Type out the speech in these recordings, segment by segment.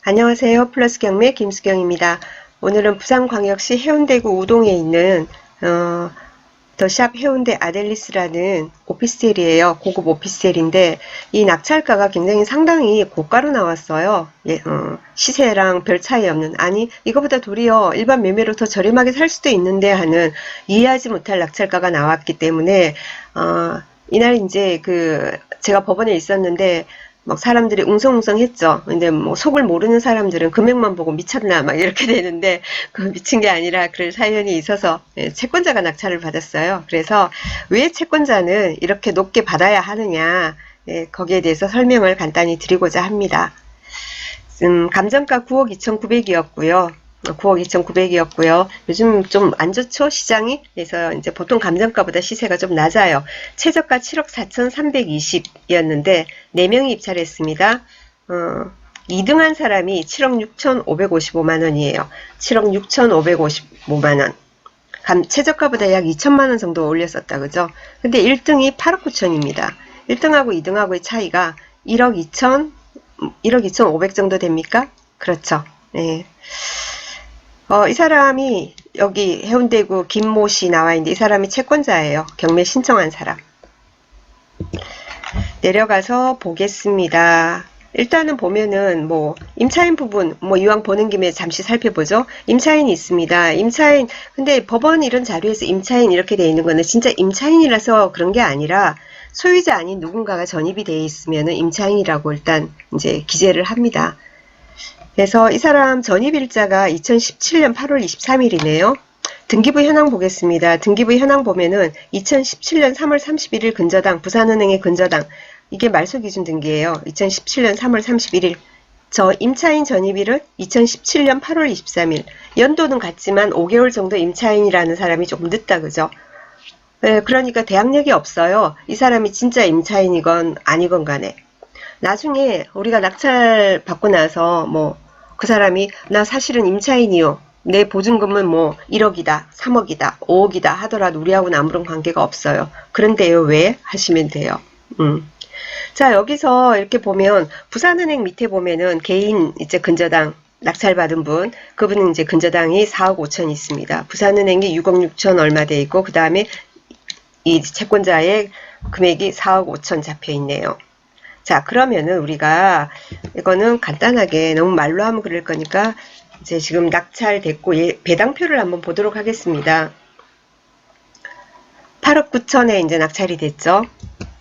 안녕하세요. 플러스 경매 김수경입니다. 오늘은 부산광역시 해운대구 우동에 있는 더샵 해운대 아델리스라는 오피스텔이에요. 고급 오피스텔인데 이 낙찰가가 굉장히 상당히 고가로 나왔어요. 시세랑 별 차이 없는, 아니 이거보다 도리어 일반 매매로 더 저렴하게 살 수도 있는데 하는 이해하지 못할 낙찰가가 나왔기 때문에 이날 이제 제가 법원에 있었는데 막 사람들이 웅성웅성했죠. 근데 뭐 속을 모르는 사람들은 금액만 보고 미쳤나 막 이렇게 되는데 그 미친 게 아니라 그럴 사연이 있어서 채권자가 낙찰을 받았어요. 그래서 왜 채권자는 이렇게 높게 받아야 하느냐, 거기에 대해서 설명을 간단히 드리고자 합니다. 감정가 9억 2,900이었고요. 9억 2,900이었고요. 요즘 좀 안 좋죠, 시장이? 그래서 이제 보통 감정가보다 시세가 좀 낮아요. 최저가 7억 4,320이었는데 4명이 입찰을 했습니다. 2등한 사람이 7억 6,555만원이에요. 7억 6,555만원. 최저가보다 약 2천만원 정도 올렸었다, 그죠? 근데 1등이 8억 9천입니다. 1등하고 2등하고의 차이가 1억 2,500 정도 됩니까? 그렇죠. 네. 이 사람이 여기 해운대구 김모 씨 나와 있는데 이 사람이 채권자예요. 경매 신청한 사람. 내려가서 보겠습니다. 일단은 보면은 뭐 임차인 부분 뭐 이왕 보는 김에 잠시 살펴보죠. 임차인이 있습니다. 임차인, 근데 법원 이런 자료에서 임차인 이렇게 돼 있는 거는 진짜 임차인이라서 그런 게 아니라 소유자 아닌 누군가가 전입이 돼 있으면은 임차인이라고 일단 이제 기재를 합니다. 그래서 이 사람 전입일자가 2017년 8월 23일이네요. 등기부 현황 보겠습니다. 등기부 현황 보면은 2017년 3월 31일 근저당, 부산은행의 근저당, 이게 말소기준 등기예요. 2017년 3월 31일. 저 임차인 전입일은 2017년 8월 23일. 연도는 같지만 5개월 정도 임차인이라는 사람이 조금 늦다, 그죠? 네, 그러니까 대항력이 없어요. 이 사람이 진짜 임차인이건 아니건 간에. 나중에 우리가 낙찰 받고 나서 뭐 그 사람이 나 사실은 임차인이요, 내 보증금은 뭐 1억이다 3억이다 5억이다 하더라도 우리하고는 아무런 관계가 없어요. 그런데요 왜? 하시면 돼요. 자, 여기서 이렇게 보면 부산은행 밑에 보면은 개인 이제 근저당 낙찰받은 분, 그분은 이제 근저당이 4억 5천 있습니다. 부산은행이 6억 6천 얼마 돼 있고 그 다음에 이 채권자의 금액이 4억 5천 잡혀 있네요. 자, 그러면은 우리가 이거는 간단하게 너무 말로 하면 그럴 거니까 이제 지금 낙찰됐고 배당표를 한번 보도록 하겠습니다. 8억 9천에 이제 낙찰이 됐죠.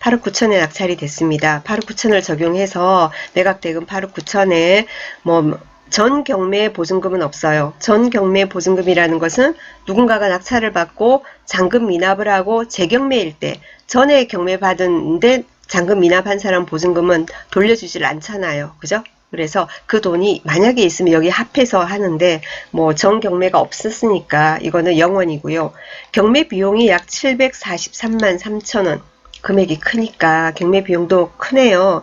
8억 9천에 낙찰이 됐습니다. 8억 9천을 적용해서 매각대금 8억 9천에 뭐 전 경매 보증금은 없어요. 전 경매 보증금이라는 것은 누군가가 낙찰을 받고 잔금 미납을 하고 재경매일 때 전에 경매 받은데 잔금 미납한 사람 보증금은 돌려주질 않잖아요. 그죠? 그래서 그 돈이 만약에 있으면 여기 합해서 하는데 뭐 전 경매가 없었으니까 이거는 0원이고요. 경매 비용이 약 743만 3천원. 금액이 크니까 경매 비용도 크네요.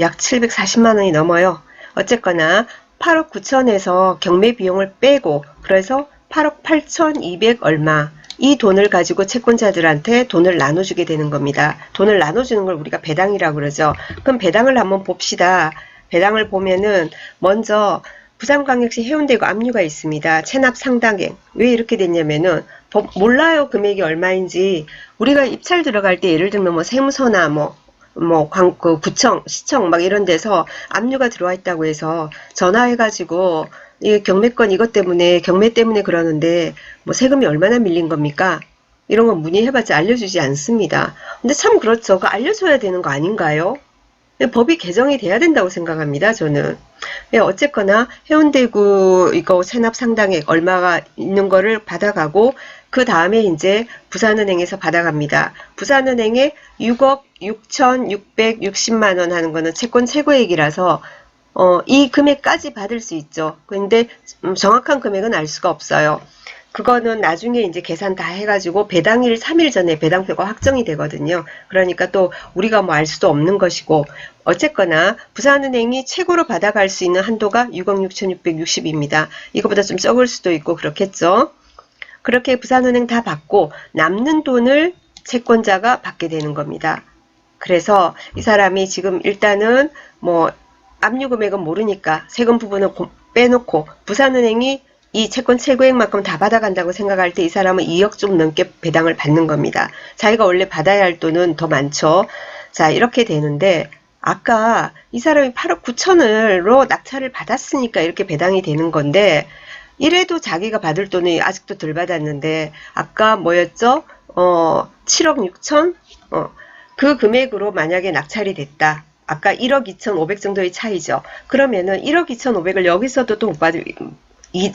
약 740만원이 넘어요. 어쨌거나 8억 9천에서 경매 비용을 빼고 그래서 8억 8,200 얼마, 이 돈을 가지고 채권자들한테 돈을 나눠주게 되는 겁니다. 돈을 나눠주는 걸 우리가 배당이라고 그러죠. 그럼 배당을 한번 봅시다. 배당을 보면은 먼저 부산광역시 해운대구 압류가 있습니다. 체납 상당액. 왜 이렇게 됐냐면은 몰라요. 금액이 얼마인지. 우리가 입찰 들어갈 때 예를 들면 뭐 세무서나 구청, 시청 막 이런 데서 압류가 들어와 있다고 해서 전화해가지고 이 경매권 이것 때문에 경매 때문에 그러는데 뭐 세금이 얼마나 밀린 겁니까? 이런 거 문의해봤자 알려주지 않습니다. 근데 참 그렇죠. 그 알려줘야 되는 거 아닌가요? 법이 개정이 돼야 된다고 생각합니다. 저는. 어쨌거나 해운대구 이거 체납 상당액 얼마가 있는 거를 받아가고 그 다음에 이제 부산은행에서 받아갑니다. 부산은행에 6억 6,660만원 하는 거는 채권 최고액이라서 이 금액까지 받을 수 있죠. 근데 정확한 금액은 알 수가 없어요. 그거는 나중에 이제 계산 다 해가지고 배당일 3일 전에 배당표가 확정이 되거든요. 그러니까 또 우리가 뭐 알 수도 없는 것이고, 어쨌거나 부산은행이 최고로 받아갈 수 있는 한도가 6억 6,660입니다. 이거보다 좀 적을 수도 있고 그렇겠죠. 그렇게 부산은행 다 받고 남는 돈을 채권자가 받게 되는 겁니다. 그래서 이 사람이 지금 일단은 뭐 압류 금액은 모르니까 세금 부분은 빼놓고 부산은행이 이 채권 최고액만큼 다 받아간다고 생각할 때 이 사람은 2억 좀 넘게 배당을 받는 겁니다. 자기가 원래 받아야 할 돈은 더 많죠. 자, 이렇게 되는데 아까 이 사람이 8억 9천으로 낙찰을 받았으니까 이렇게 배당이 되는 건데 이래도 자기가 받을 돈이 아직도 덜 받았는데 아까 뭐였죠? 7억 6천? 그 금액으로 만약에 낙찰이 됐다. 아까 1억 2천5백 정도의 차이죠. 그러면은 1억 2천5백을 여기서도 또 못 받을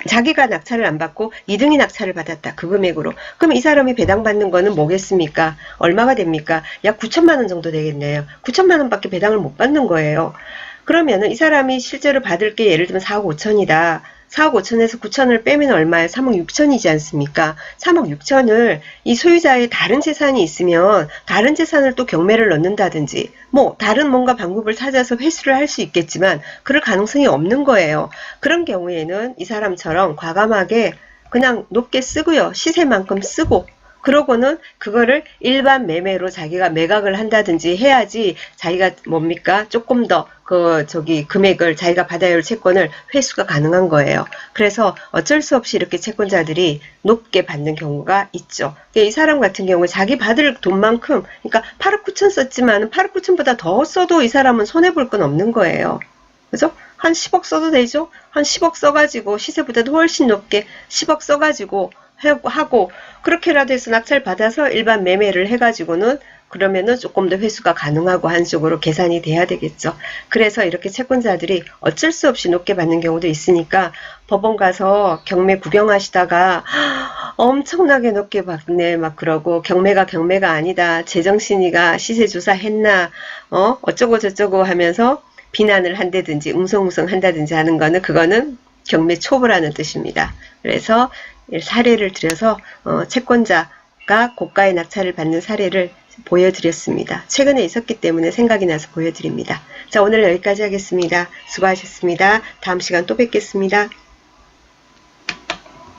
자기가 낙찰을 안 받고 2등이 낙찰을 받았다. 그 금액으로. 그럼 이 사람이 배당받는 거는 뭐겠습니까? 얼마가 됩니까? 약 9천만 원 정도 되겠네요. 9천만 원밖에 배당을 못 받는 거예요. 그러면은 이 사람이 실제로 받을 게 예를 들면 4억 5천이다. 4억 5천에서 9천을 빼면 얼마예요? 3억 6천이지 않습니까? 3억 6천을 이 소유자의 다른 재산이 있으면 다른 재산을 또 경매를 넣는다든지 뭐 다른 뭔가 방법을 찾아서 회수를 할 수 있겠지만 그럴 가능성이 없는 거예요. 그런 경우에는 이 사람처럼 과감하게 그냥 높게 쓰고요. 시세만큼 쓰고 그러고는 그거를 일반 매매로 자기가 매각을 한다든지 해야지 자기가 뭡니까? 조금 더 금액을 자기가 받아야 할 채권을 회수가 가능한 거예요. 그래서 어쩔 수 없이 이렇게 채권자들이 높게 받는 경우가 있죠. 이 사람 같은 경우에 자기 받을 돈만큼, 그러니까 8억 9천 썼지만 8억 9천보다 더 써도 이 사람은 손해볼 건 없는 거예요. 그죠? 한 10억 써도 되죠? 한 10억 써가지고 시세보다도 훨씬 높게 10억 써가지고 하고 그렇게라도 해서 낙찰 받아서 일반 매매를 해가지고는 그러면은 조금 더 회수가 가능하고 한쪽으로 계산이 돼야 되겠죠. 그래서 이렇게 채권자들이 어쩔 수 없이 높게 받는 경우도 있으니까 법원 가서 경매 구경하시다가 엄청나게 높게 받네 막 그러고 경매가 아니다. 제정신이가 시세조사 했나 어쩌고 저쩌고 하면서 비난을 한다든지 웅성웅성 한다든지 하는 거는 그거는 경매 초보라는 뜻입니다. 그래서 사례를 들여서 채권자가 고가의 낙찰을 받는 사례를 보여드렸습니다. 최근에 있었기 때문에 생각이 나서 보여드립니다. 자, 오늘 여기까지 하겠습니다. 수고하셨습니다. 다음 시간 또 뵙겠습니다.